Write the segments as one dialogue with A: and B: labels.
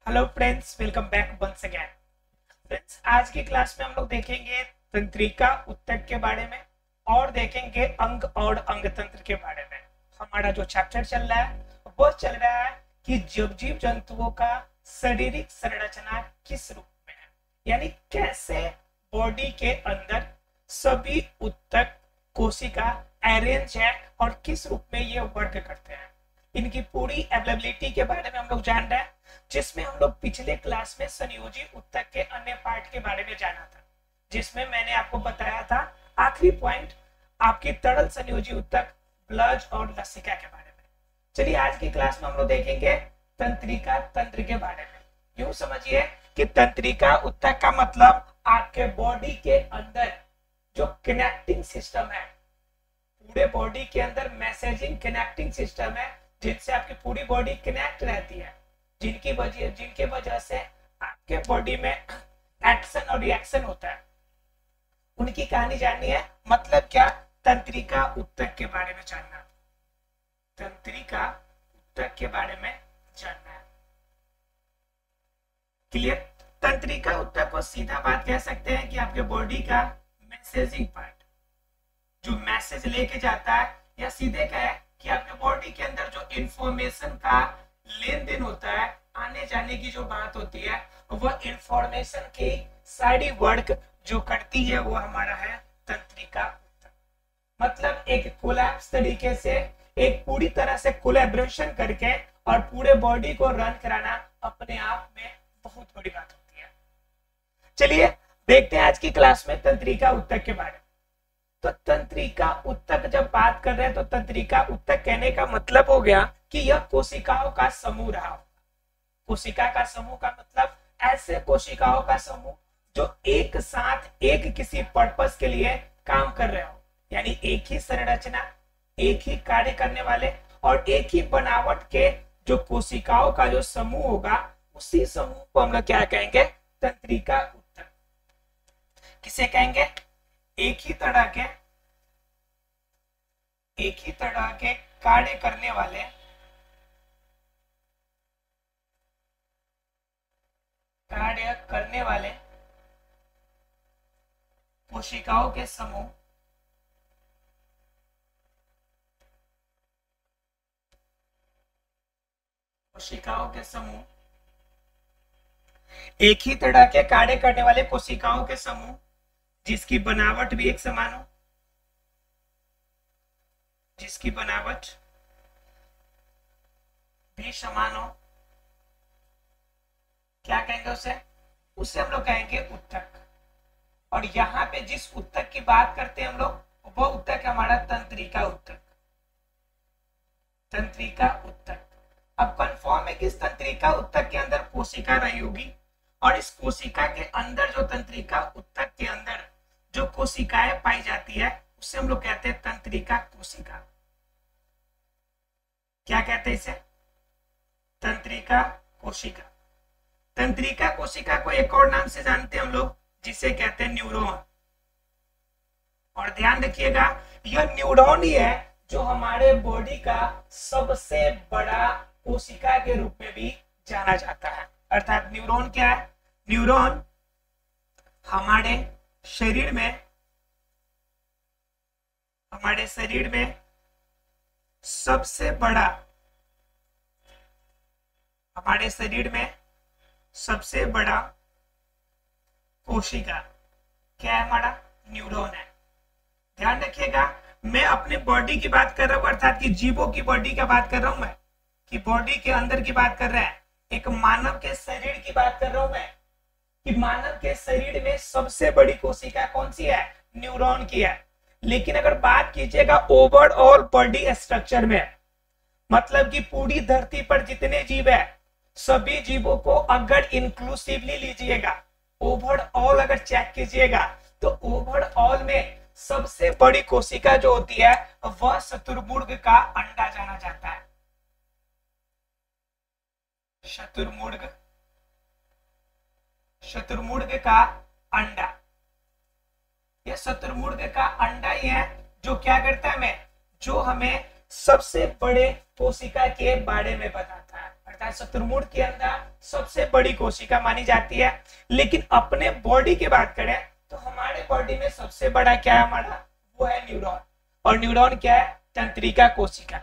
A: Hello friends, welcome back once again. Friends, आज की class में हम लोग देखेंगे तंत्रिका ऊतक के बारे में और देखेंगे अंग और अंग तंत्र के बारे में। हमारा जो चैप्टर चल रहा है वो चल रहा है कि जीव जंतुओं का शारीरिक संरचना किस रूप में है, यानी कैसे बॉडी के अंदर सभी ऊतक कोशिका अरेंज है और किस रूप में ये वर्क करते हैं। इनकी पूरी अवेलेबिलिटी के बारे में हम लोग जान रहे हैं, जिसमें हम लोग पिछले क्लास में संयोजी ऊतक के अन्य पार्ट के बारे में जाना था, जिसमें मैंने आपको बताया था आखिरी पॉइंट आपकी तरल संयोजी ऊतक, ब्लज और लसिका के बारे में। चलिए आज की क्लास में हम लोग देखेंगे तंत्रिका तंत्र के बारे में। यूं समझिए कि तंत्रिका ऊतक का मतलब आपके बॉडी के अंदर जो कनेक्टिंग सिस्टम है, पूरे बॉडी के अंदर मैसेजिंग कनेक्टिंग सिस्टम है, जिनसे आपकी पूरी बॉडी कनेक्ट रहती है, जिनके वजह से आपके बॉडी में एक्शन और रिएक्शन होता है। उनकी कहानी जाननी है, मतलब क्या, तंत्रिका ऊतक के बारे में जानना, तंत्रिका ऊतक के बारे में जानना है। क्लियर? तंत्रिका ऊतक को सीधा बात कह सकते हैं कि आपके बॉडी का मैसेजिंग पार्ट, जो मैसेज लेके जाता है, या सीधे कहे कि आपके बॉडी के अंदर जो इंफॉर्मेशन का लेन देन होता है, आने जाने की जो बात होती है, वह इंफॉर्मेशन की सारी वर्क जो करती है वो हमारा है तंत्रिका ऊतक। मतलब एक कोलैप्स तरीके से, एक पूरी तरह से कोलैबोरेशन करके और पूरे बॉडी को रन कराना अपने आप में बहुत बड़ी बात होती है। चलिए देखते हैं आज की क्लास में तंत्रिका ऊतक के बारे में। तो तंत्रिका ऊतक जब बात कर रहे हैं तो तंत्रिका ऊतक कहने का मतलब हो गया कि यह कोशिकाओं का समूह रहा होगा। कोशिका का समूह का मतलब ऐसे कोशिकाओं का समूह जो एक साथ एक किसी पर्पस के लिए काम कर रहे हो, यानी एक ही संरचना, एक ही कार्य करने वाले और एक ही बनावट के जो कोशिकाओं का जो समूह होगा, उसी समूह को हम लोग क्या कहेंगे, तंत्रिका ऊतक। किसे कहेंगे? एक ही तरह के कार्य करने वाले कोशिकाओं के समूह, एक ही तरह के कार्य करने वाले कोशिकाओं के समूह जिसकी बनावट भी एक समान हो, क्या कहेंगे उसे हम लोग कहेंगे ऊतक। और यहाँ पे जिस ऊतक की बात करते हैं हम लोग, वो ऊतक हमारा तंत्रिका ऊतक। अब कंफर्म है कि इस तंत्रिका ऊतक के अंदर कोशिका रही होगी, और इस कोशिका के अंदर जो तंत्रिका ऊतक के अंदर जो कोशिकाएं पाई जाती है, उसे हम लोग कहते हैं तंत्रिका कोशिका। क्या कहते हैं इसे? तंत्रिका कोशिका। तंत्रिका कोशिका को एक और नाम से जानते हैं हम लोग, जिसे कहते हैं न्यूरॉन। और ध्यान रखिएगा, यह न्यूरॉन ही है जो हमारे बॉडी का सबसे बड़ा कोशिका के रूप में भी जाना जाता है। अर्थात न्यूरॉन क्या है? न्यूरॉन हमारे शरीर में सबसे बड़ा कोशिका क्या है? हमारा न्यूरॉन है। ध्यान रखिएगा, मैं अपने बॉडी की बात कर रहा हूं, अर्थात कि जीवों की बॉडी का बात कर रहा हूं मैं, कि बॉडी के अंदर की बात कर रहा है, एक मानव के शरीर की बात कर रहा हूं मैं, कि मानव के शरीर में सबसे बड़ी कोशिका कौन सी है? न्यूरॉन की है। लेकिन अगर बात कीजिएगा ओवरऑल बॉडी स्ट्रक्चर में, मतलब कि पूरी धरती पर जितने जीव है, सभी जीवों को अगर इंक्लूसिवली लीजिएगा, ओवरऑल अगर चेक कीजिएगा, तो ओवरऑल में सबसे बड़ी कोशिका जो होती है वह शुतुरमुर्ग का अंडा जाना जाता है। शुतुरमुर्ग का अंडा, यह शुतुरमुर्ग का अंडा ही है जो क्या करता है, जो हमें सबसे बड़े कोशिका के बारे में बताता है। अर्थात शत्रुमुड़ के अंदर सबसे बड़ी कोशिका मानी जाती है। लेकिन अपने बॉडी की बात करें तो हमारे बॉडी में सबसे बड़ा क्या है हमारा, वो है न्यूरॉन। और न्यूरॉन क्या है, तंत्रिका कोशिका।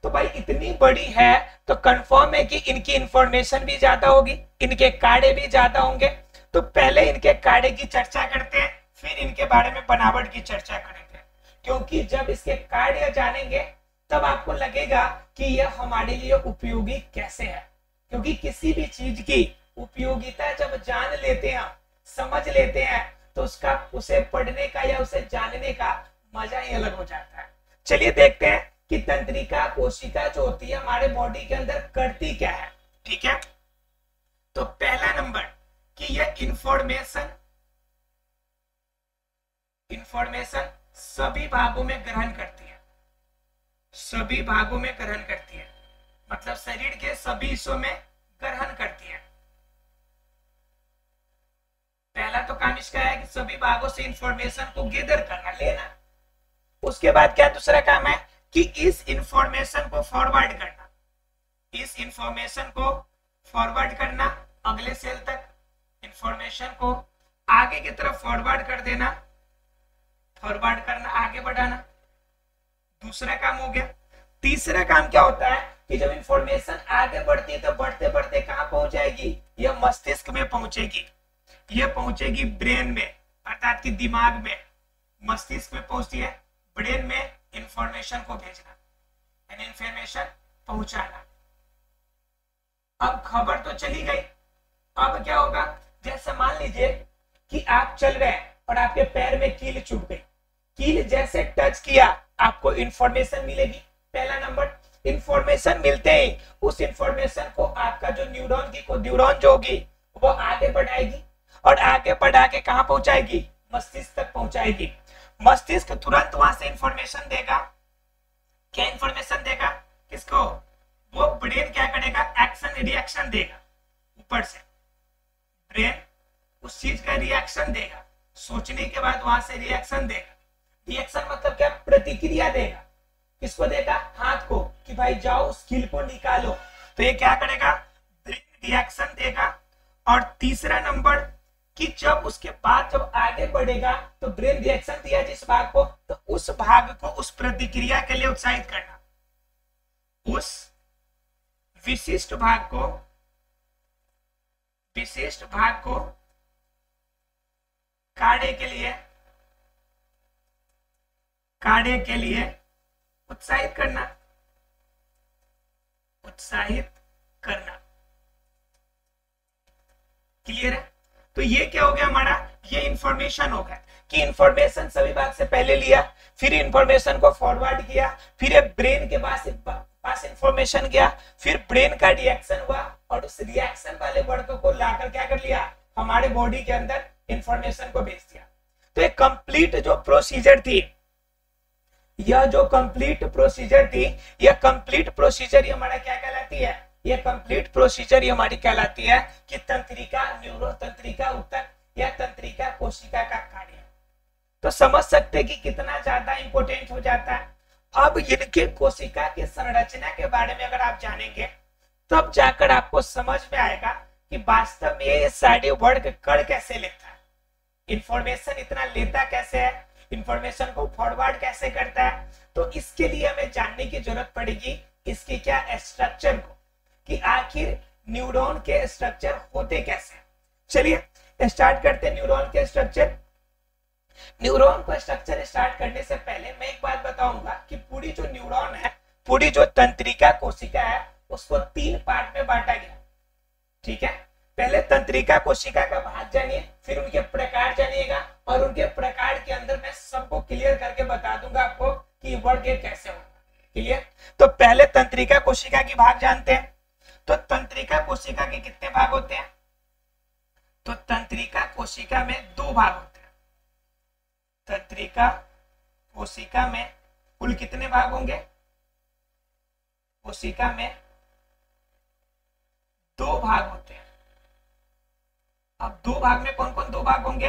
A: तो भाई इतनी बड़ी है तो कंफर्म है कि इनकी इंफॉर्मेशन भी ज्यादा होगी, इनके कार्य भी ज्यादा होंगे। तो पहले इनके कार्य की चर्चा करते हैं, फिर इनके बारे में बनावट की चर्चा करेंगे। क्योंकि जब इसके कार्य जानेंगे तब आपको लगेगा कि यह हमारे लिए उपयोगी कैसे है। क्योंकि किसी भी चीज की उपयोगिता जब जान लेते हैं, समझ लेते हैं, तो उसका उसे पढ़ने का या उसे जानने का मजा ही अलग हो जाता है। चलिए देखते हैं कि तंत्रिका कोशिका जो होती है हमारे बॉडी के अंदर करती क्या है। ठीक है, तो पहला नंबर कि यह इंफॉर्मेशन सभी भागों में ग्रहण करती है, सभी भागों में ग्रहण करती है, मतलब शरीर के सभी हिस्सों में ग्रहण करती है। पहला तो काम इसका है कि सभी भागों से इंफॉर्मेशन को गैदर करना, लेना। उसके बाद क्या दूसरा काम है कि इस इंफॉर्मेशन को फॉरवर्ड करना, इस इंफॉर्मेशन को फॉरवर्ड करना अगले सेल तक, इंफॉर्मेशन को आगे की तरफ फॉरवर्ड कर देना, फॉरवर्ड करना, आगे बढ़ाना। दूसरा काम हो गया। तीसरा काम क्या होता है कि जब इंफॉर्मेशन आगे बढ़ती है तो बढ़ते बढ़ते कहां पहुंच जाएगी, यह मस्तिष्क में पहुंचेगी, यह पहुंचेगी ब्रेन में, अर्थात कि दिमाग में। मस्तिष्क में पहुंचती है, ब्रेन में इंफॉर्मेशन को भेजना, यानी इंफॉर्मेशन पहुंचाना। अब खबर तो चली गई, अब क्या होगा, जैसे मान लीजिए कि आप चल रहे हैं और आपके पैर में कील चुभ गई, कील जैसे टच किया आपको इंफॉर्मेशन मिलेगी। पहला नंबर, इंफॉर्मेशन मिलते ही उस इंफॉर्मेशन को आपका जो न्यूरॉन जो होगी वो आगे बढ़ाएगी, और आगे बढ़ा के कहां पहुंचाएगी, मस्तिष्क तक पहुंचाएगी। मस्तिष्क तुरंत वहां से इंफॉर्मेशन देगा, क्या इंफॉर्मेशन देगा, किसको, वो ब्रेन क्या करेगा, एक्शन रिएक्शन देगा, ऊपर से ब्रेन उस चीज का रिएक्शन देगा, सोचने के बाद वहां से रिएक्शन देगा। रिएक्शन मतलब क्या, प्रतिक्रिया देगा, किसको देगा, हाथ को, कि भाई जाओ उस कील को निकालो। तो ये क्या करेगा, ब्रेन रिएक्शन देगा। और तीसरा नंबर कि जब उसके बाद जब आगे बढ़ेगा तो ब्रेन रिएक्शन दिया जिस भाग को, तो उस भाग को उस प्रतिक्रिया के लिए उत्साहित करना, उस विशिष्ट भाग को कार्य के लिए उत्साहित करना, क्लियर है। तो ये क्या हो गया हमारा, ये इंफॉर्मेशन हो गया कि इंफॉर्मेशन सभी भाग से पहले लिया, फिर इंफॉर्मेशन को फॉरवर्ड किया, फिर ब्रेन के पास इंफॉर्मेशन गया, फिर ब्रेन का रिएक्शन हुआ, और उस रिएक्शन वाले वर्ड को लाकर क्या कर लिया, हमारे बॉडी के अंदर इंफॉर्मेशन को भेज दिया। तो एक कंप्लीट जो प्रोसीजर थी, यह जो कंप्लीट प्रोसीजर थी, यह कंप्लीट प्रोसीजर हमारा क्या कहलाती है, यह कंप्लीट प्रोसीजर हमारी कहलाती है कि तंत्रिका तंत्रिका ऊतक या तंत्रिका कोशिका का कार्य। तो समझ सकते हैं कि कितना ज्यादा इंपॉर्टेंट हो जाता है। अब इनके कोशिका की संरचना के बारे में अगर आप जानेंगे तब जाकर आपको समझ में आएगा कि वास्तव में ये सारे वर्ड कर कैसे लेता है, इंफॉर्मेशन इतना लेता कैसे है, इंफॉर्मेशन को फॉरवर्ड कैसे करता है। तो इसके लिए हमें जानने की जरूरत पड़ेगी इसके क्या स्ट्रक्चर को, कि आखिर न्यूरॉन के स्ट्रक्चर होते कैसे। चलिए स्टार्ट करते हैं न्यूरॉन के स्ट्रक्चर। न्यूरॉन को स्ट्रक्चर स्टार्ट करने से पहले मैं एक बात बताऊंगा कि पूरी जो न्यूरॉन है, पूरी जो तंत्रिका कोशिका है, उसको 3 पार्ट में बांटा गया। ठीक है, पहले तंत्रिका कोशिका का भाग जानिए, फिर उनके प्रकार जानिएगा, और उनके प्रकार के अंदर मैं सबको क्लियर करके बता दूंगा आपको कि वर्ग कैसे होगा। क्लियर। तो पहले तंत्रिका कोशिका की भाग जानते हैं। तो तंत्रिका कोशिका के कितने भाग होते हैं, तो तंत्रिका कोशिका में 2 भाग होते हैं। तंत्रिका कोशिका में कुल कितने भाग होंगे, कोशिका में 2 भाग होते हैं। अब 2 भाग में कौन कौन 2 भाग होंगे,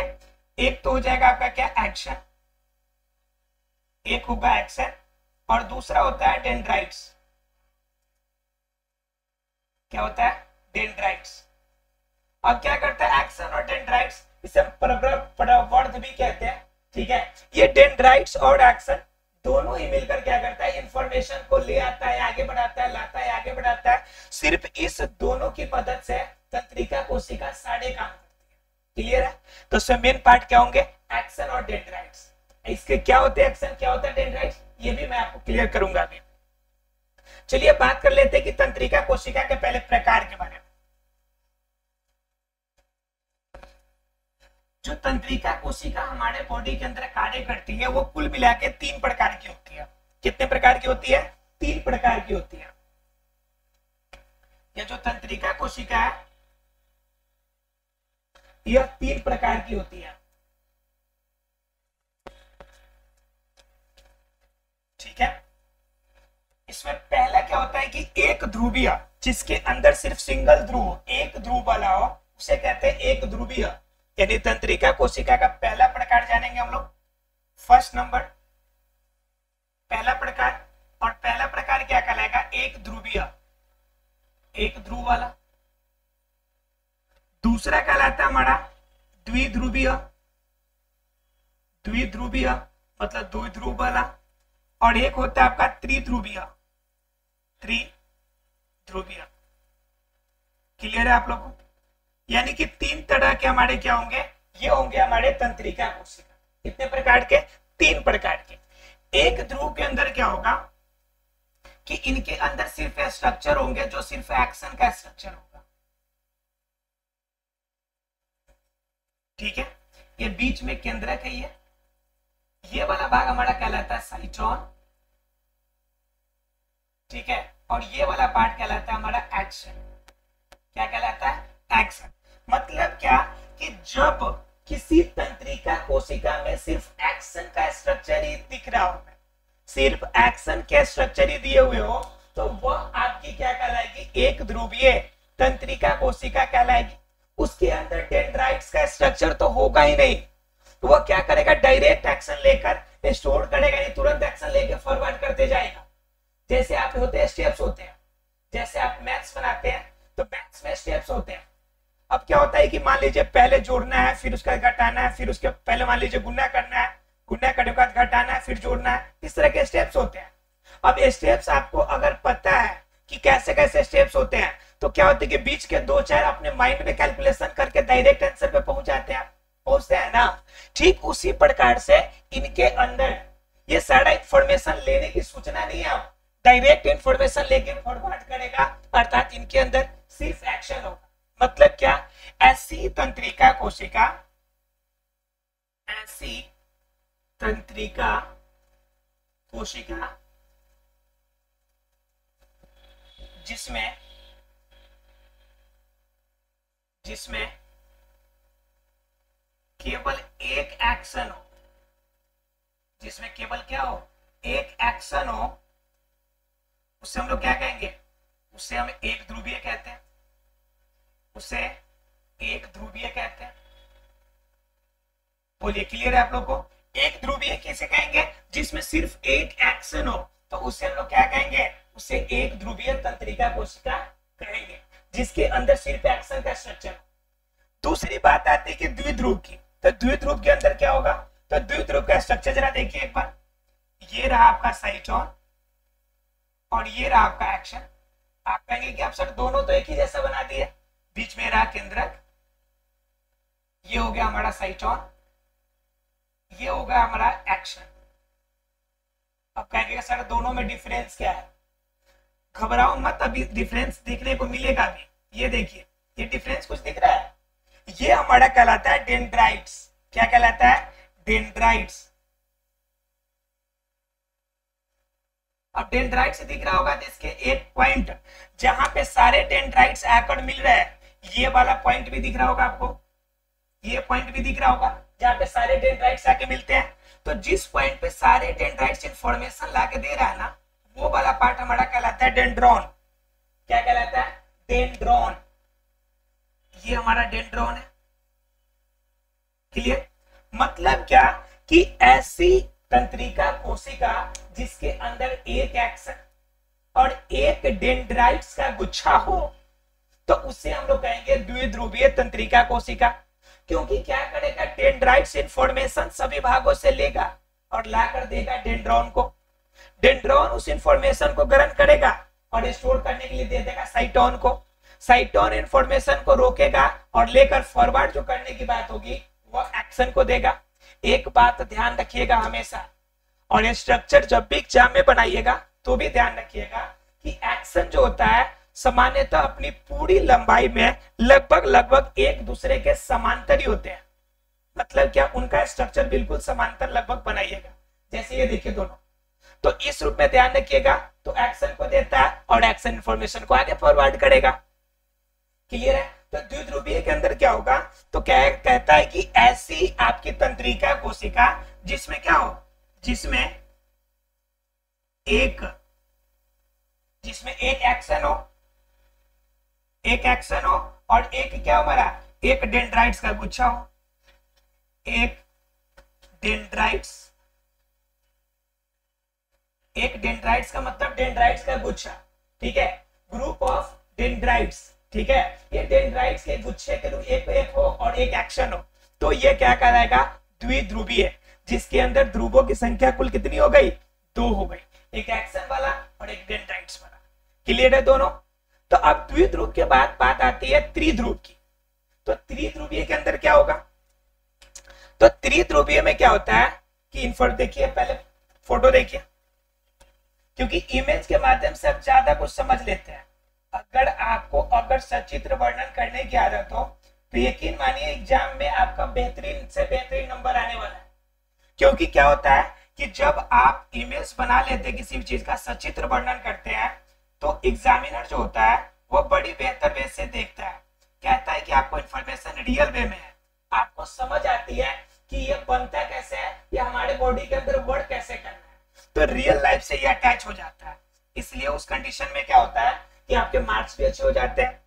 A: एक तो हो जाएगा आपका क्या, एक्शन, एक होगा एक्शन, और दूसरा होता है डेंड्राइट्स। क्या होता है, डेंड्राइट्स। अब क्या करता है एक्सन और डेंड्राइट्स, इसे प्रवर्ध भी कहते हैं, ठीक है। ये डेंड्राइट्स और एक्सन दोनों ही मिलकर क्या करता है, इंफॉर्मेशन को ले आता है, आगे बढ़ाता है, लाता है, आगे बढ़ाता है। सिर्फ इस दोनों की मदद से तंत्रिका कोशिका सारे काम करती है। क्लियर है? तो इसमें मेन पार्ट क्या होंगे, एक्सन और डेंड्राइट्स। इसके क्या होते हैं एक्सन, क्या होता है डेंड्राइट्स, ये भी मैं आपको क्लियर करूंगा अभी। चलिए बात कर लेते हैं कि तंत्रिका कोशिका के पहले प्रकार के बारे में। जो तंत्रिका कोशिका हमारे बॉडी के अंदर कार्य करती है वो कुल मिला के 3 प्रकार की होती है। कितने प्रकार की होती है, 3 प्रकार की होती है। ये जो तंत्रिका कोशिका है यह 3 प्रकार की होती है, ठीक है। इसमें पहला क्या होता है कि एक ध्रुवीय, जिसके अंदर सिर्फ सिंगल ध्रुव, एक ध्रुव वाला हो, उसे कहते हैं एक ध्रुवीय। यानी तंत्रिका कोशिका का पहला प्रकार जानेंगे हम लोग, फर्स्ट नंबर पहला प्रकार। और पहला प्रकार क्या कहलाएगा, एक ध्रुवीय, एक ध्रुव वाला। दूसरा कहलाता है हमारा द्विध्रुवीय, द्विध्रुवीय मतलब 2 ध्रुव वाला। और एक होता है आपका त्रिध्रुवीय, त्रिध्रुवीय। क्लियर है आप लोगों को? यानी कि 3 तरह के हमारे क्या होंगे, ये होंगे हमारे तंत्रिका कोशिका। कितने प्रकार के, 3 प्रकार के। एक ध्रुव के अंदर क्या होगा कि इनके अंदर सिर्फ स्ट्रक्चर होंगे जो सिर्फ एक्शन का स्ट्रक्चर होगा, ठीक है। ये बीच में केंद्रक है, ये वाला भाग हमारा कहलाता है साइटोन, ठीक है। और ये वाला पार्ट कहलाता है हमारा एक्शन। क्या कहलाता है, एक्शन। मतलब क्या कि जब किसी तंत्रिका कोशिका में सिर्फ एक्शन का स्ट्रक्चर ही दिख रहा हो, सिर्फ एक्शन के स्ट्रक्चर ही दिए हुए हो, तो वह आपकी क्या कहलाएगी, एक ध्रुवीय तंत्रिका कोशिका कहलाएगी। उसके अंदर डेंड्राइट्स का स्ट्रक्चर तो होगा ही नहीं, तो वह क्या करेगा, डायरेक्ट एक्शन लेकर स्टोर करेगा, नहीं तुरंत एक्शन लेकर फॉरवर्ड करते जाएगा। जैसे आप होते हैं स्टेप्स होते हैं, जैसे आप मैथ्स बनाते हैं तो मैथ्स में स्टेप्स होते हैं। अब क्या होता है कि मान लीजिए पहले जोड़ना है, फिर उसका घटाना है, फिर उसके पहले मान लीजिए गुना करना है, गुना करने के बाद घटाना है, फिर जोड़ना है, इस तरह के स्टेप्स होते हैं। अब स्टेप्स आपको अगर पता है कि कैसे कैसे स्टेप्स होते हैं, तो क्या होता है कि बीच के 2-4 अपने माइंड में कैलकुलेशन करके डायरेक्ट आंसर पे पहुंच जाते हैं, पहुंचते हैं ना। ठीक उसी प्रकार से इनके अंदर ये सारा इंफॉर्मेशन लेने की सूचना नहीं है, डायरेक्ट इंफॉर्मेशन लेके फॉरवर्ड करेगा, अर्थात इनके अंदर सिर्फ एक्शन होगा। मतलब क्या, ऐसी तंत्रिका कोशिका, ऐसी तंत्रिका कोशिका जिसमें केवल एक एक्शन हो, जिसमें केवल क्या हो, एक एक्शन हो, उससे हम लोग क्या कहेंगे, उससे हम एक ध्रुवीय कहते हैं, उसे एक ध्रुवीय कहते हैं। बोलिए क्लियर है आप लोग को? एक ध्रुवीय किसे कहेंगे, जिसमें सिर्फ एक एक्शन हो, तो उसे हम लोग क्या कहेंगे, उसे एक ध्रुवीय तंत्रिका कोशिका कहेंगे, जिसके अंदर सिर्फ एक्शन का स्ट्रक्चर हो। दूसरी बात आती है कि द्विध्रुव की, तो द्विध्रुव के अंदर क्या होगा, तो द्विध्रुव का स्ट्रक्चर जरा देखिए एक बार। ये रहा आपका साइटोन और ये रहा आपका एक्शन। आप कहेंगे कि आप सर दोनों तो एक ही जैसा बना दिए, बीच में रहा केंद्रक, ये हो गया हमारा साइटोन, ये होगा हमारा एक्शन। अब कहेंगे सर दोनों में डिफरेंस क्या है, घबराओ मत, अभी डिफरेंस देखने को मिलेगा भी। ये देखिए, ये डिफरेंस कुछ दिख रहा है, ये हमारा कहलाता है डेंड्राइट्स। क्या कहलाता है, डेंड्राइट्स। अब डेंड्राइट से दिख रहा होगा जिसके एक पॉइंट जहां पे सारे डेंड्राइट्स आकर मिल रहे हैं, ये वाला पॉइंट भी दिख रहा होगा आपको, ये पॉइंट भी दिख रहा होगा जहां पे सारे डेंड्राइट्स आके मिलते हैं। तो जिस पॉइंट पे सारे डेंड्राइट्स इंफॉर्मेशन लाके दे रहा है ना, वो वाला पार्ट हमारा कहलाता है डेंड्रॉन। क्या कहलाता है, डेंड्रॉन। ये हमारा डेंड्रॉन है। क्लियर? मतलब क्या कि ऐसी तंत्रिका कोशिका जिसके अंदर एक एक्शन और एक डेंड्राइट्स का गुच्छा हो, तो उससे हम लोग कहेंगे द्विध्रुवीय तंत्रिका कोशिका। क्योंकि क्या करेगा, डेंड्राइट्स इंफॉर्मेशन सभी भागों से लेगा और लाकर देगा डेंड्रॉन को। डेंड्रॉन उस इंफॉर्मेशन को ग्रहण करेगा और स्टोर करने के लिए दे देगा साइटोन को। साइटोन इंफॉर्मेशन को रोकेगा और लेकर फॉरवर्ड जो करने की बात होगी वो एक्शन को देगा। एक बात ध्यान रखिएगा हमेशा, और ये स्ट्रक्चर जब भी एग्जाम में बनाइएगा तो भी ध्यान रखिएगा कि एक्शन जो होता है सामान्यतः अपनी पूरी लंबाई में लगभग एक दूसरे के समांतर ही होते हैं। मतलब क्या, उनका स्ट्रक्चर बिल्कुल समांतर लगभग बनाइएगा। जैसे ये देखिए दोनों, तो इस रूप में ध्यान रखिएगा। तो एक्शन को देता है और एक्शन इंफॉर्मेशन को आगे फॉरवर्ड करेगा। क्लियर है? तो द्विध्रुवीय के अंदर क्या होगा, तो क्या कहता है कि ऐसी आपकी तंत्रिका कोशिका जिसमें क्या हो, जिसमें एक एक्शन हो, एक एक्शन हो और एक क्या हो हमारा, एक डेंड्राइट्स का गुच्छा हो। एक डेंड्राइट्स का मतलब डेंड्राइट्स का गुच्छा, ठीक है, ग्रुप ऑफ डेंड्राइट्स, ठीक है। ये डेंड्राइट्स के गुच्छे के रूप एक हो और एक एक्शन हो, तो ये क्या कहलाएगा, द्विध्रुवीय, जिसके अंदर ध्रुवों की संख्या कुल कितनी हो गई, 2 हो गई, एक एक्शन वाला और एक डेंड्राइट्स वाला। क्लियर है दोनों? तो अब द्विध्रुव के बाद बात आती है त्रिध्रुव की। तो त्रिध्रुवीय के अंदर क्या होगा, तो त्रिध्रुवीय में क्या होता है कि देखिए, पहले फोटो देखिए, क्योंकि इमेज के माध्यम से आप ज्यादा कुछ समझ लेते हैं। अगर सचित्र वर्णन करने की आदत हो तो यकीन मानिए एग्जाम में आपका बेहतरीन से बेहतरीन नंबर आने वाला है। क्योंकि क्या होता है कि जब आप इमेज बना लेते हैं, किसी भी चीज का सचित्र वर्णन करते हैं, तो एग्जामिनर जो होता है वो बड़ी बेहतर वे से देखता है, कहता है कि आपको इंफॉर्मेशन रियल वे में है, आपको समझ आती है कि ये बनता कैसे है, ये हमारे बॉडी के अंदर वर्क कैसे करना है, तो रियल लाइफ से ये अटैच हो जाता है। इसलिए उस कंडीशन में क्या होता है कि आपके मार्क्स भी अच्छे हो जाते हैं।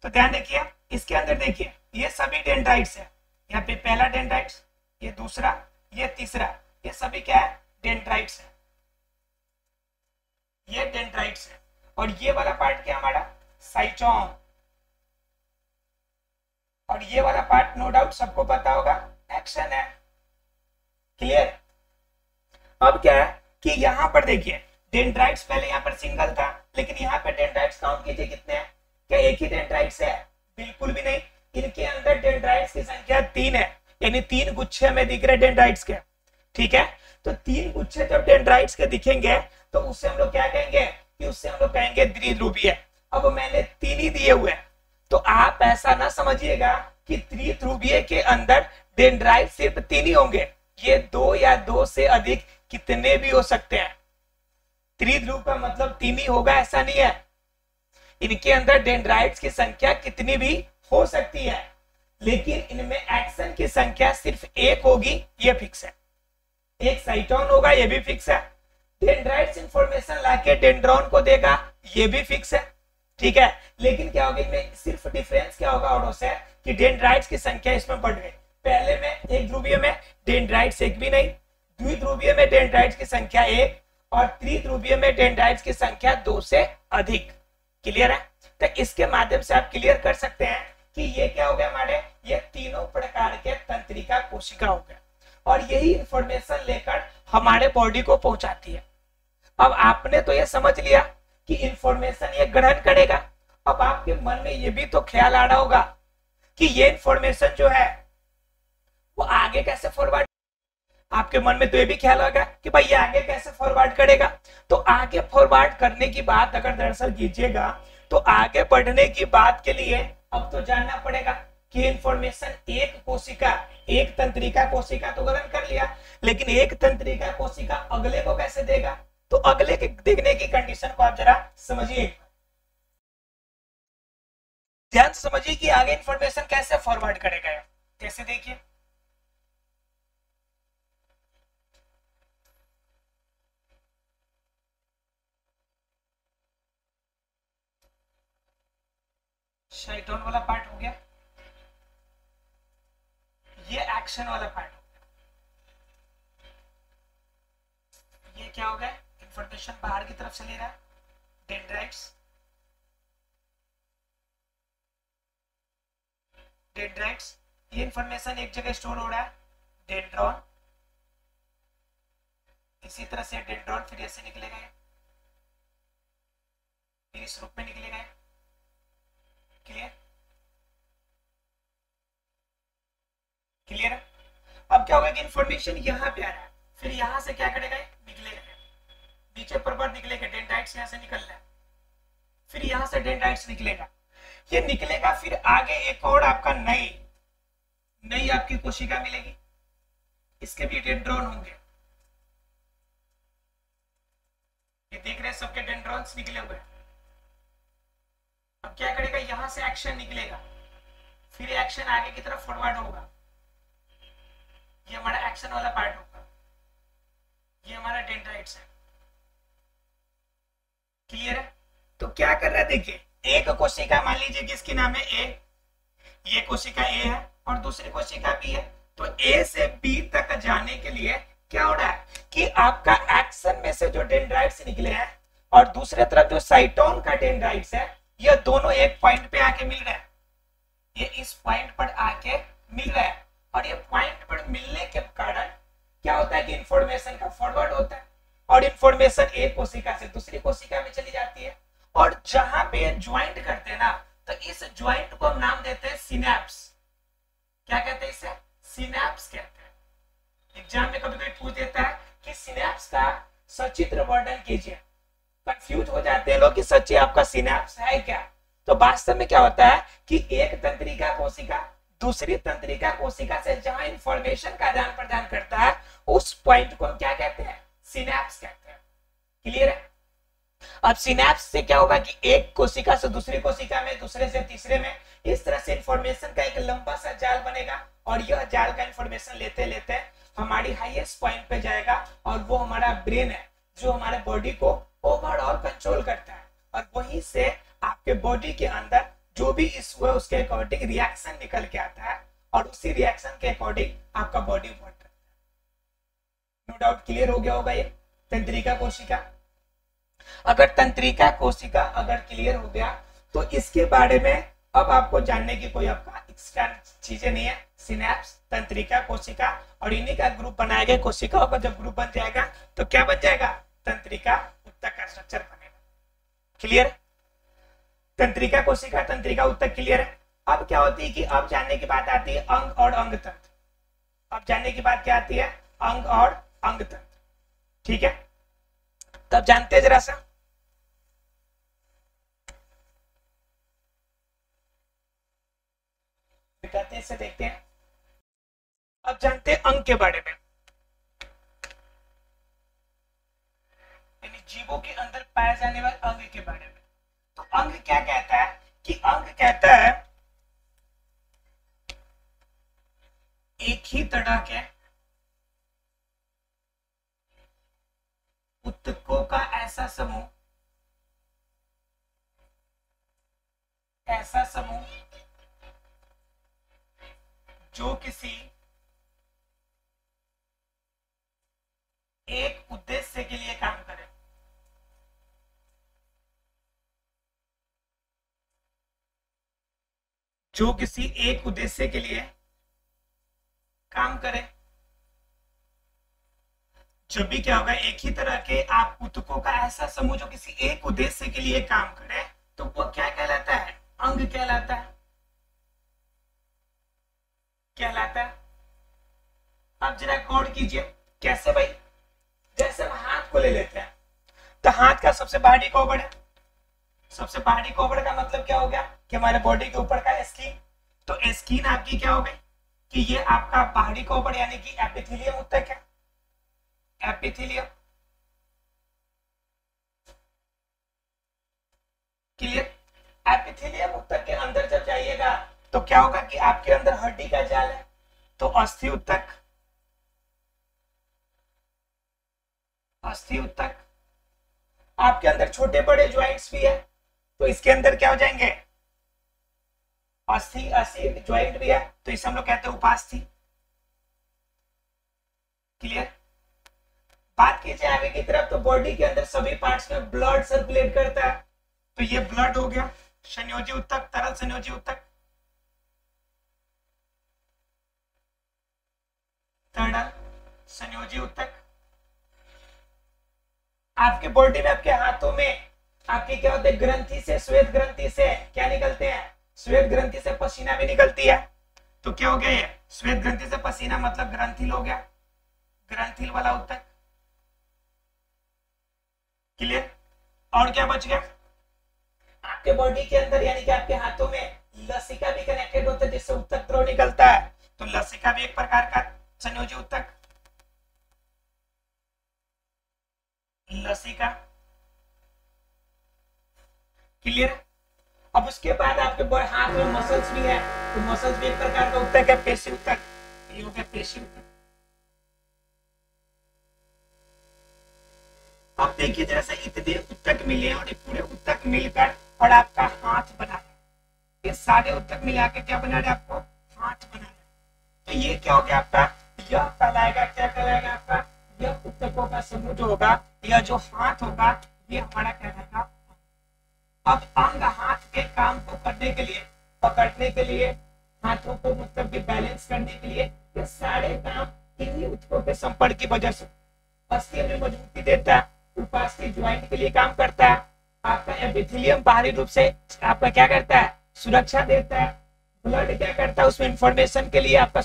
A: तो ध्यान देखिए, इसके अंदर देखिए ये सभी डेंड्राइट्स है, यहाँ पे पहला डेंड्राइट्स, ये दूसरा, ये तीसरा, ये सभी क्या है, डेंड्राइट्स है, ये डेंड्राइट्स है। और ये वाला पार्ट क्या हमारा, साइटोन, और ये वाला पार्ट नो डाउट सबको पता होगा, एक्शन है। क्लियर? अब क्या है कि यहाँ पर देखिए डेंड्राइट्स पहले यहाँ पर सिंगल था, लेकिन यहाँ पे डेंड्राइट्स काउंट कीजिए कितने हैं, क्या एक ही डेंड्राइट्स है, बिल्कुल भी नहीं। इनके अंदर डेंड्राइट्स की संख्या 3 है, यानी 3 गुच्छे हमें दिख रहे डेंड्राइट्स के, ठीक है। तो 3 गुच्छे जब डेंड्राइट्स के दिखेंगे तो उससे हम लोग क्या कहेंगे, कि उससे हम लोग कहेंगे द्विध्रुवीय। अब मैंने 3 ही दिए हुए हैं, तो आप ऐसा ना समझिएगा कि त्रिध्रुवीय के अंदर डेंड्राइट सिर्फ 3 ही होंगे, ये 2 या 2 से अधिक कितने भी हो सकते हैं। त्रिध्रुव का मतलब 3 ही होगा ऐसा नहीं है, इनके अंदर डेंड्राइट्स की संख्या कितनी भी हो सकती है, लेकिन इनमें एक्शन की संख्या सिर्फ 1 होगी, ये फिक्स है। एक साइटोन होगा, ये भी फिक्स है। डेंड्राइट्स इंफॉर्मेशन लाके डेंड्रॉन को देगा, ये भी फिक्स है, ठीक है। लेकिन क्या होगा, इनमें सिर्फ डिफरेंस क्या होगा और से कि डेंड्राइट्स की संख्या इसमें बढ़ गई। पहले में एक ध्रुवीय में डेंड्राइट्स एक भी नहीं, द्विध्रुवीय में डेंड्राइट्स की संख्या 1 और त्रिध्रुवीय में डेंड्राइट्स की संख्या 2 से अधिक। क्लियर है? तो इसके माध्यम से आप क्लियर कर सकते हैं कि ये क्या हो गया हमारे, ये तीनों प्रकार के तंत्रिका कोशिका हो गए, और यही इंफॉर्मेशन लेकर हमारे बॉडी को पहुंचाती है। अब आपने तो ये समझ लिया कि इंफॉर्मेशन ये ग्रहण करेगा। अब आपके मन में ये भी तो ख्याल आ रहा होगा कि ये इंफॉर्मेशन जो है वो आगे कैसे फॉरवर्ड, आपके मन में तो ये भी ख्याल होगा कि भाई ये आगे कैसे फॉरवर्ड करेगा। तो आगे फॉरवर्ड करने की बात अगर दरअसल कीजिएगा तो आगे बढ़ने की बात के लिए अब तो जानना पड़ेगा कि इंफॉर्मेशन एक कोशिका, एक तंत्रिका कोशिका तो ग्रहण कर लिया, लेकिन एक तंत्रिका कोशिका अगले को कैसे देगा। तो अगले के देखने की कंडीशन को आप जरा समझिए, ध्यान से समझिए कि आगे इंफॉर्मेशन कैसे फॉरवर्ड करेगा। जैसे देखिए साइटोन वाला पार्ट हो गया, ये एक्शन वाला पार्ट हो गया, ये क्या हो गया, इंफॉर्मेशन बाहर की तरफ से ले रहा है, डेंड्राइट्स, डेंड्राइट्स, ये इंफॉर्मेशन एक जगह स्टोर हो रहा है, डेंड्रॉन, इसी तरह से डेंड्रॉन फिर ऐसे निकलेगा, फिर इस रूप में निकलेगा। क्लियर? क्लियर है? अब क्या होगा कि इंफॉर्मेशन यहाँ पे आ रहा है, फिर यहाँ से क्या करेगा, निकलेगा, नीचे पर निकलेगा, डेंड्राइट्स यहाँ से निकल रहा है, फिर यहाँ से डेंड्राइट्स निकलेगा, ये निकलेगा, फिर आगे एक और आपका नई आपकी कोशिका मिलेगी, इसके भी डेंड्रॉन होंगे, ये देख रहे हैं सबके डेंड्रॉन्स निकले हुए। अब क्या करेगा, यहां से एक्शन निकलेगा, फिर एक्शन आगे की तरफ फॉरवर्ड होगा, ये हमारा एक्शन वाला पार्ट होगा, ये हमारा डेंड्राइट्स है। क्लियर है? तो क्या कर रहा है, देखिए एक कोशिका मान लीजिए कि इसकी नाम है ए, ये कोशिका ए है और दूसरी कोशिका बी है, तो ए से बी तक जाने के लिए क्या हो रहा है कि आपका एक्शन में से जो डेंड्राइट्स निकले हैं और दूसरे तरफ जो साइटोन का डेंड्राइट्स है, ये दोनों एक पॉइंट पे आके मिल रहे हैं, ये इस पॉइंट पर आके मिल रहा है, और ये पॉइंट पर मिलने के कारण क्या होता है कि इंफॉर्मेशन का फॉरवर्ड होता है, और इंफॉर्मेशन एक कोशिका से दूसरी कोशिका में चली जाती है, और जहां पे ज्वाइंट करते हैं ना, तो इस ज्वाइंट को हम नाम देते हैं सिनेप्स। क्या कहते हैं इसे? सिनेप्स कहते हैं। एग्जाम में कभी कोई पूछ देता है कि सिनेप्स का सचित्र वर्णन कीजिए, कंफ्यूज हो जाते हैं लोग कि सच्ची आपका सिनेप्स है क्या। तो वास्तव में क्या होता है कि एक तंत्रिका कोशिका दूसरी तंत्रिका कोशिका से जहां इंफॉर्मेशन का आदान प्रदान करता है, उस पॉइंट को हम क्या कहते हैं? सिनेप्स कहते हैं। क्लियर है? अब सिनेप्स से क्या होगा कि एक कोशिका से दूसरी कोशिका में, दूसरे से तीसरे में, इस तरह से इंफॉर्मेशन का एक लंबा सा जाल बनेगा, और यह जाल का इंफॉर्मेशन लेते लेते हमारी हाईएस्ट पॉइंट पे जाएगा, और वो हमारा ब्रेन है जो हमारे बॉडी को ओवरऑल कंट्रोल करता है, और वहीं से आपके बॉडी के अंदर जो भी इस उसके अकॉर्डिंग रिएक्शन निकल के आता है, और उसी रिएक्शन के अकॉर्डिंग आपका बॉडी वर्क करता है। नो डाउट क्लियर हो गया होगा ये तंत्रिका कोशिका। अगर तंत्रिका कोशिका अगर क्लियर हो गया, तो इसके बारे में अब आपको जानने की कोई आपका एक्स्ट्रा चीजें नहीं है। सिनेप्स, तंत्रिका कोशिका, और इन्हीं का ग्रुप बनाया गया कोशिकाओं का जब ग्रुप बन जाएगा तो क्या बन जाएगा? तंत्रिका उत्तक का स्ट्रक्चर बनेगा। क्लियर? तंत्रिका कोशिका, तंत्रिका उत्तक क्लियर है। अब क्या होती है कि अब जानने की बात आती है अंग और अंग तंत्र। अब जानने की बात क्या आती है? अंग और अंग तंत्र। ठीक है, तब जानते हैं जरा सा। से देखते हैं। अब जानते हैं अंग के बारे में, यानी जीवों के अंदर पाए जाने वाले अंग के बारे में। तो अंग क्या कहता है कि अंग कहता है एक ही तरह के उत्तकों का ऐसा समूह जो किसी एक उद्देश्य के लिए काम करे। जो किसी एक उद्देश्य के लिए काम करे। जब भी क्या होगा, एक ही तरह के आप उत्तकों का ऐसा समूह जो किसी एक उद्देश्य के लिए काम करे, तो वो क्या कहलाता है? अंग कहलाता है। कहलाता है। अब जरा गौर कीजिए, कैसे भाई? जैसे हम हाथ को ले लेते हैं, तो हाथ का सबसे बाहरी कॉर्ड है। सबसे बाहरी कॉर्ड का मतलब क्या हो गया कि हमारे बॉडी के ऊपर का स्किन। तो स्किन आपकी क्या हो गई कि ये आपका बाहरी कॉर्ड यानी कि एपिथेलियम उत्तक है। एपिथेलियम। क्लियर? एपिथेलियम उत्तक के अंदर जब जाइएगा तो क्या होगा कि आपके अंदर हड्डी का जाल है, तो अस्थि उत्तक। अस्थि उत्तक। आपके अंदर छोटे बड़े ज्वाइंट्स भी है, तो इसके अंदर क्या हो जाएंगे? अस्थि अस्थि ज्वाइंट भी है, तो इसे हम लोग कहते हैं उपास्थि। क्लियर? बात कीजिए आगे की तरफ, तो बॉडी के अंदर सभी पार्ट्स में ब्लड सर्कुलेट करता है, तो ये ब्लड हो गया संयोजी उत्तक, तरल संयोजी उत्तक। तड़ल संयोजी ऊतक। आपके बॉडी में, आपके हाथों में आपके क्या होते हैं, ग्रंथि से, श्वेत ग्रंथि से क्या निकलते हैं, श्वेत ग्रंथि से पसीना भी निकलती है। तो क्या हो गया ये, श्वेत ग्रंथि से पसीना मतलब ग्रंथिल हो गया, ग्रंथिल वाला ऊतक। क्लियर। और क्या बच गया, आपके बॉडी के अंदर यानी कि आपके हाथों में लसिका भी कनेक्टेड होता है जिससे ऊतक द्रव निकलता है। तो लसिका भी एक प्रकार का संयोजी ऊतक, लसिका। क्लियर। अब उसके बाद आपके हाथ में मसल्स भी है, तो मसल्स भी एक प्रकार का ऊतक है, पेशी ऊतक। ये हो गया पेशी ऊतक। अब देखिए जैसे इतने ऊतक मिले और पूरे ऊतक मिलकर और आपका हाथ बना, ये सारे ऊतक मिला के क्या बना रहे, आपको हाथ बना रहे। तो ये क्या हो गया आपका, यह कहलाएगा, क्या कहलाएगा आपका, यह ऊतकों का समूह जो होगा, यह जो हाथ होगा ये हमारा कहलाएगा। अब अंग हाथ के काम को करने के लिए, पकड़ने के लिए, हाथों को मतलब कि बैलेंस करने के लिए, ये सारे काम इन्हीं ऊतकों के संपर्क की वजह से। अस्थि में मजबूती देता है, उपास्थि ज्वाइंट के लिए काम करता है, आपका एपिथेलियम बाहरी रूप से आपका क्या करता है, सुरक्षा देता है। ब्लड क्या करता है, उसमें इंफॉर्मेशन के लिए आपका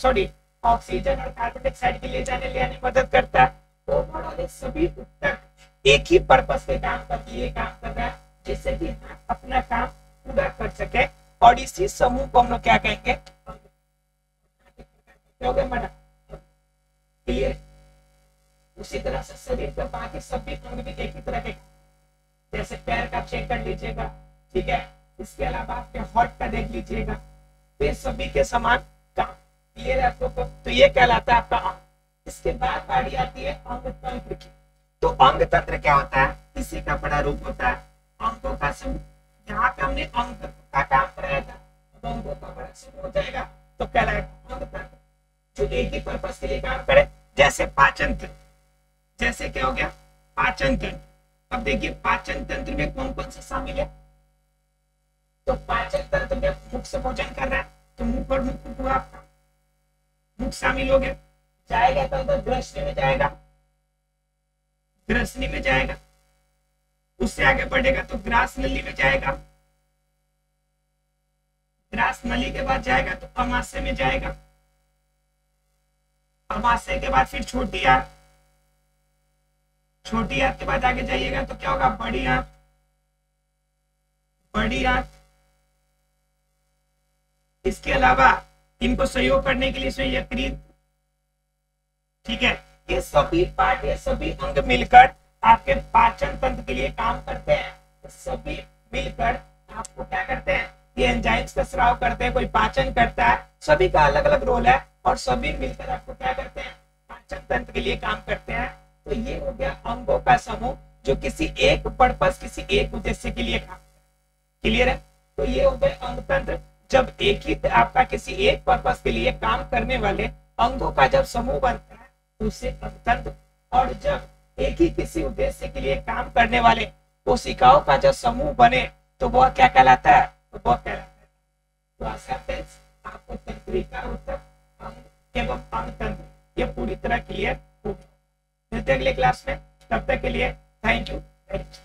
A: ऑक्सीजन और कार्बन डाइऑक्साइड के लिए जाने ले आने में मदद करता है। ओवरऑल सभी ऊतक एक ही पर्पस के काम के लिए काम कर रहा है, जिससे कि अपना काम पूरा कर सके। और इसी समूह को हम लोग क्या कहेंगे, क्लियर। उसी तरह से शरीर के बाकी सभी अंग भी एक ही तरह के, जैसे पैर का चेक कर लीजिएगा, ठीक है। इसके अलावा आपके हार्ट का देख लीजिएगा, तो सभी के समान काम। क्लियर है आपको। तो ये कहलाता है आपका अंग। इसके बाद बारी आती है अंग तंत्र की। तो अंग तंत्र क्या होता है, इसी का बड़ा रूप होता है अंगों का समूह। यहाँ पे हमने अंग का काम कराया था, अब अंगों का बड़ा समूह हो जाएगा तो कहलाएगा अंग तंत्र, जो एक ही पर्पस के लिए काम करे। जैसे पाचन तंत्र, जैसे क्या हो गया पाचन तंत्र। अब देखिए पाचन तंत्र में कौन कौन सा शामिल है, तो पाचन तंत्र में मुख से भोजन कर रहा है, तो मुंह पर मुख हुआ, आपका मुख शामिल हो गया। जाएगा तो ग्रसनी में जाएगा, ग्रसनी में जाएगा। उससे आगे बढ़ेगा तो ग्रास नली में जाएगा, ग्रास नली के बाद जाएगा तो अमाशय में जाएगा, अमाशय के बाद फिर छोटी आंत, छोटी आंत के बाद आगे जाइएगा तो क्या होगा, बड़ी आंत, बड़ी आंत। इसके अलावा इनको सहयोग करने के लिए इसमें यकृत, ठीक है। ये सभी पार्ट, ये सभी अंग मिलकर आपके पाचन तंत्र के लिए काम करते हैं। सभी मिलकर आपको क्या करते हैं, ये एंजाइम्स का स्राव करते हैं, कोई पाचन करता है, सभी का अलग अलग रोल है और सभी मिलकर आपको क्या करते हैं, पाचन तंत्र के लिए काम करते हैं। तो ये हो गया अंगों का समूह जो किसी एक पर्पस, किसी एक उद्देश्य के लिए काम। क्लियर है। तो ये हो गए अंग तंत्र। जब एक ही आपका किसी एक पर्पस के लिए काम करने वाले अंगों का जब समूह बनता है तो उसे अंग तंत्र, और जब एक ही किसी उद्देश्य के लिए काम करने वाले कोशिकाओं का जब समूह बने तो वह क्या कहलाता है, तो वह कहलाता है। तो आशा फ्रेंड्स आपको तंत्रिका ऊतक, अंग एवं अंग तंत्र ये पूरी तरह क्लियर हो गया। मिलते हैं अगले क्लास में, तब तक के लिए थैंक यू वेरी मच।